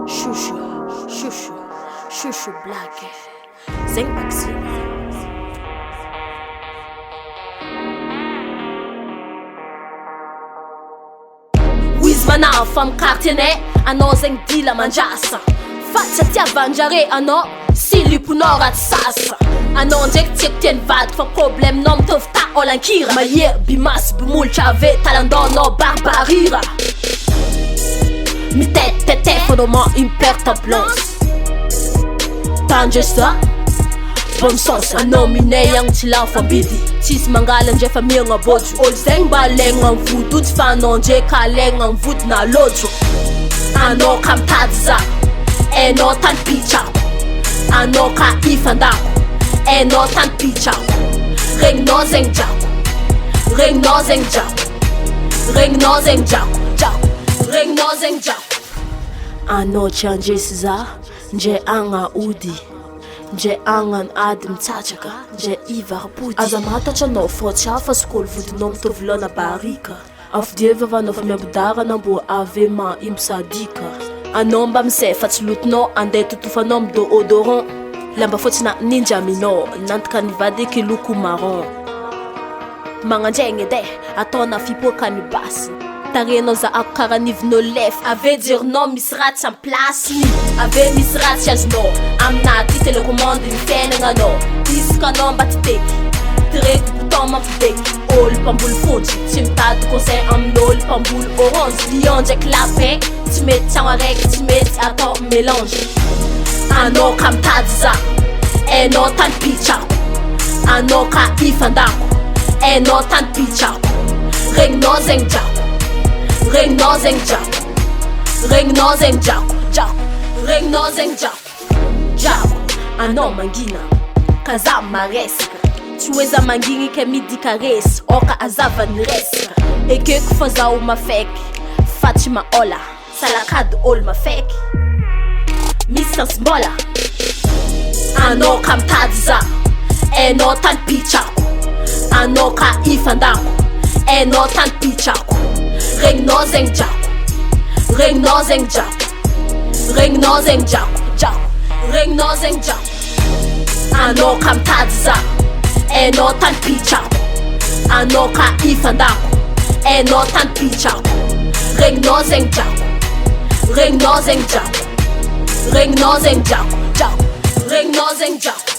Chouchou, chouchou, chouchou black. Zeng Baxi. Wizmana fam kartene, ano zeng dila manjasa. Fatsa tia banjare ano, sili punorat sasa. Ano ndek tek ten vad fa problem nom tof ta olankira. Mayer bimas bumul chave talando no barbarira. Mi tete fondement une pertablance. Tanje ça, bon sens. Ano mine yang tila fabidi. Tis mangalan je famille nga boju. Ol zeng baleng ang vudut fanon je kaleng ang vud na lojo. Ano kam tadza, eno tan picha. Ano ka ifandako, eno tan picha. Ring no zeng jako, ring no zeng jako, ring no zeng jako, jako, ring no zeng jako. Ano chanje siza, nje anga udi. Nje angan adim tachaka, nje ivar budi. Azamata chano focha fa skol vud nom tovlona barika. Afdieva vanof mebdara nambo ave ma imsadika. Anomba mse fatslutno ande tutufanom do odoron. Lamba fotina ninja mino, nantka nivade ki luku marron. Manganjenge de, atona fipo kanibasi. Tareno za akara nivno lef, ave dire non misrat sans place ni. Ave misrat chas no, amna ti telecommande ni fenenga no. Iska non batiteki, trek bouton mampiteki. Ol pambul fonji, chimta du conseil amnol pambul orange. Lion jack lapin, tu mets changarek, tu mets ato mélange. Ano kam tadza, eno tan pichako. Ano ka ifandako, eno tan pichako. Ring no zeng jako, ring no zeng jako, ring no zeng jako, jako, ring no zeng jako. Jako, ano mangina, kaza maresika. Tuweza mangini ke midi kares, oka azava niresika. Eke kufaza umafeki, Fatima ola, salakad ol mafeki. Mr. Smola, ano kam tadza, eno tan pichako. Ano ka ifandako, eno tan pichako. Ring no zeng jako, ring no zeng jako, ring no zeng jako, jako, ring no zeng jako. Ano kam tadza, eno tan pichako. Ano ka ifandako, eno tan pichako. Ring no zeng jako, ring no zeng jako, ring no zeng jako, jako, ring no zeng jako.